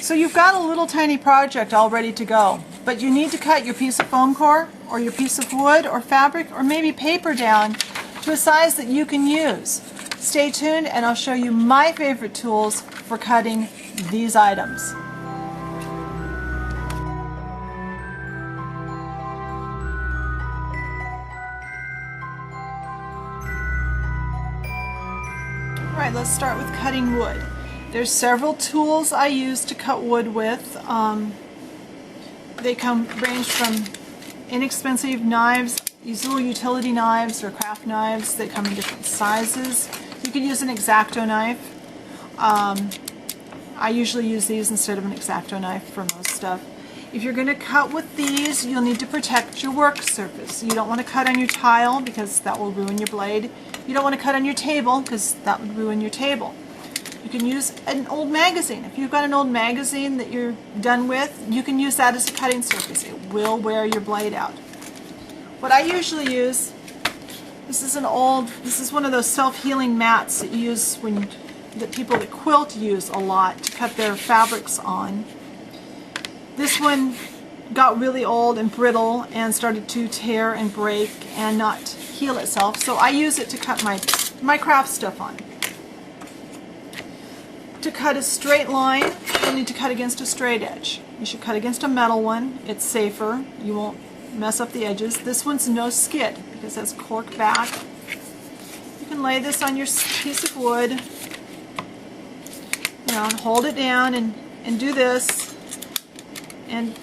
So you've got a little tiny project all ready to go, but you need to cut your piece of foam core or your piece of wood or fabric or maybe paper down to a size that you can use. Stay tuned and I'll show you my favorite tools for cutting these items. Alright, let's start with cutting wood. There's several tools I use to cut wood with. They range from inexpensive knives, these little utility knives or craft knives that come in different sizes. You could use an X-Acto knife. I usually use these instead of an X-Acto knife for most stuff. If you're going to cut with these, you'll need to protect your work surface. You don't want to cut on your tile because that will ruin your blade. You don't want to cut on your table because that would ruin your table. You can use an old magazine. If you've got an old magazine that you're done with, you can use that as a cutting surface. It will wear your blade out. What I usually use, this is one of those self-healing mats that you use that people that quilt use a lot to cut their fabrics on. This one got really old and brittle and started to tear and break and not heal itself, so I use it to cut my craft stuff on. To cut a straight line, you'll need to cut against a straight edge. You should cut against a metal one. It's safer. You won't mess up the edges. This one's no skid because it has cork back. You can lay this on your piece of wood, and hold it down and do this, and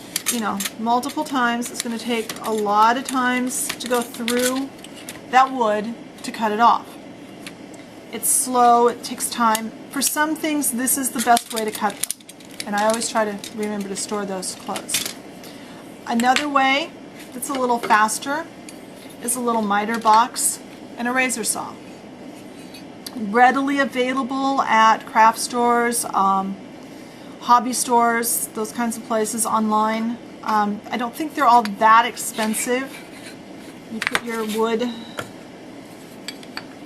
multiple times. It's going to take a lot of times to go through that wood to cut it off. It's slow, it takes time. For some things, this is the best way to cut them. And I always try to remember to store those close. Another way that's a little faster is a little miter box and a razor saw. Readily available at craft stores, hobby stores, those kinds of places online. I don't think they're all that expensive. You put your wood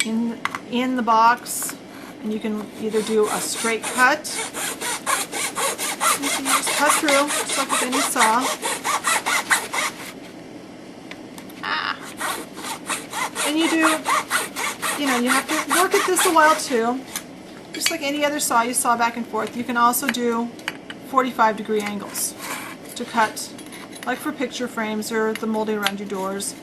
in the box, and you can either do a straight cut, you can just cut through just like with any saw, and you have to work at this a while too, just like any other saw you saw back and forth. You can also do 45-degree angles to cut, like for picture frames or the molding around your doors.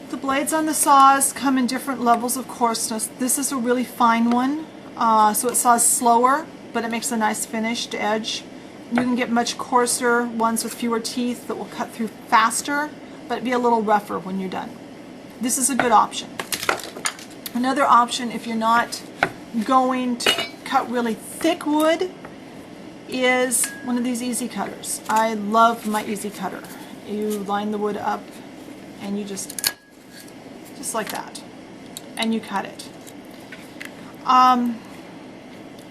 The blades on the saws come in different levels of coarseness. This is a really fine one, so it saws slower, but it makes a nice finished edge. You can get much coarser ones with fewer teeth that will cut through faster, but be a little rougher when you're done. This is a good option. Another option, if you're not going to cut really thick wood, is one of these easy cutters. I love my easy cutter. You line the wood up and you just like that, and you cut it. I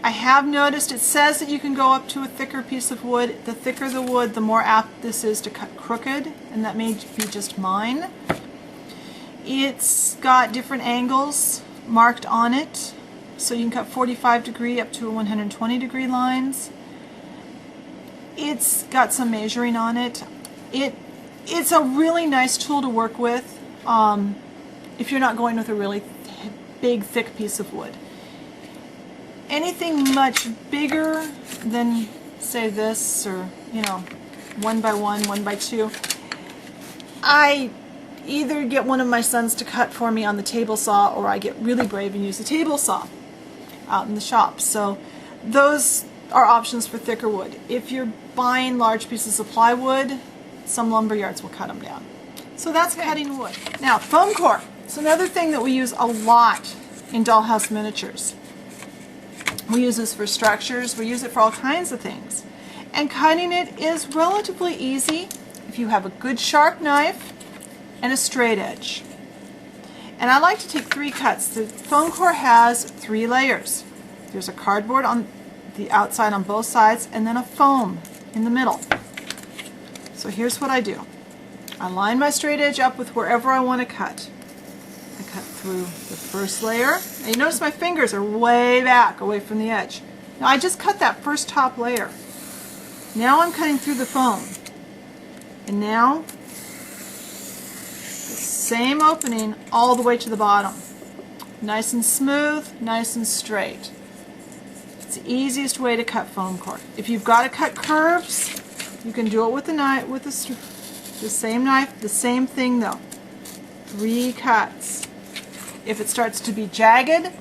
have noticed it says that you can go up to a thicker piece of wood. The thicker the wood, the more apt this is to cut crooked, and that may be just mine. It's got different angles marked on it, so you can cut 45-degree up to 120-degree lines. It's got some measuring on it. It's a really nice tool to work with if you're not going with a really big, thick piece of wood. Anything much bigger than, say, this, or 1 by 1, 1 by 2, I either get one of my sons to cut for me on the table saw, or I get really brave and use the table saw out in the shop. So those are options for thicker wood. If you're buying large pieces of plywood, some lumber yards will cut them down. So that's cutting wood. Now, foam core. It's another thing that we use a lot in dollhouse miniatures. We use this for structures. We use it for all kinds of things. And cutting it is relatively easy if you have a good sharp knife and a straight edge. And I like to take 3 cuts. The foam core has 3 layers. There's a cardboard on the outside on both sides, and then a foam in the middle. So here's what I do. I line my straight edge up with wherever I want to cut. I cut through the first layer. And you notice my fingers are way back away from the edge. Now I just cut that first top layer. Now I'm cutting through the foam. And now, the same opening all the way to the bottom. Nice and smooth, nice and straight. It's the easiest way to cut foam core. If you've got to cut curves, you can do it with the knife, with the same knife, the same thing though. 3 cuts. If it starts to be jagged,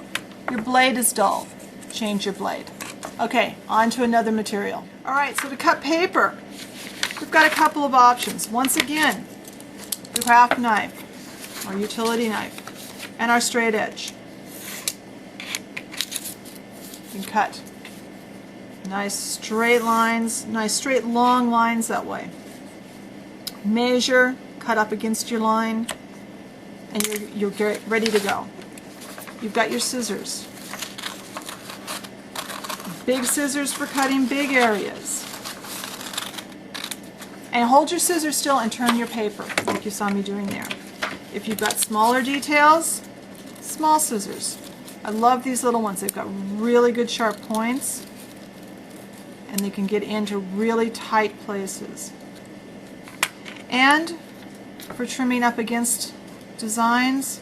your blade is dull. Change your blade. Okay, on to another material. Alright, so to cut paper, we've got a couple of options. Once again, the craft knife, our utility knife, and our straight edge. You can cut nice straight lines, nice straight long lines that way. Measure, cut up against your line, and you're ready to go. You've got your scissors. Big scissors for cutting big areas. And hold your scissors still and turn your paper, like you saw me doing there. If you've got smaller details, small scissors. I love these little ones. They've got really good sharp points, and they can get into really tight places. And for trimming up against designs,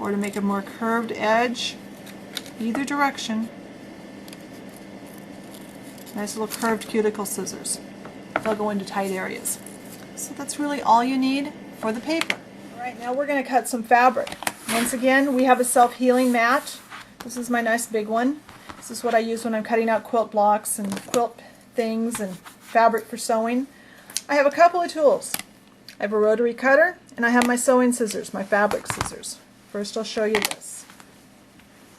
or to make a more curved edge, either direction, nice little curved cuticle scissors. They'll go into tight areas. So that's really all you need for the paper. Alright, now we're going to cut some fabric. Once again, we have a self-healing mat. This is my nice big one. This is what I use when I'm cutting out quilt blocks and quilt things and fabric for sewing. I have a couple of tools. I have a rotary cutter, and I have my sewing scissors, my fabric scissors. First I'll show you this.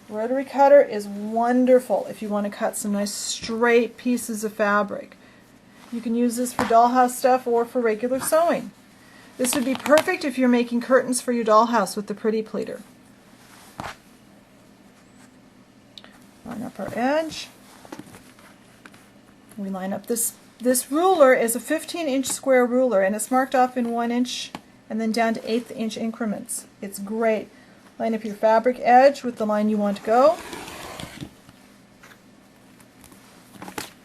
Rotary cutter is wonderful if you want to cut some nice straight pieces of fabric. You can use this for dollhouse stuff or for regular sewing. This would be perfect if you're making curtains for your dollhouse with the pretty pleater. Line up our edge. We line up this ruler is a 15-inch square ruler, and it's marked off in 1 inch and then down to 1/8 inch increments. It's great. Line up your fabric edge with the line you want to go.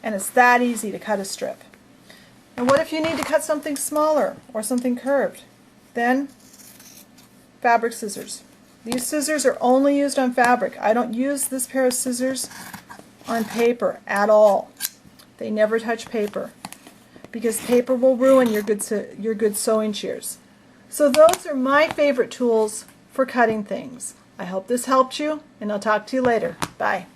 And it's that easy to cut a strip. And what if you need to cut something smaller or something curved? Then, fabric scissors. These scissors are only used on fabric. I don't use this pair of scissors on paper at all. They never touch paper, because paper will ruin your good sewing shears. So those are my favorite tools for cutting things. I hope this helped you, and I'll talk to you later. Bye.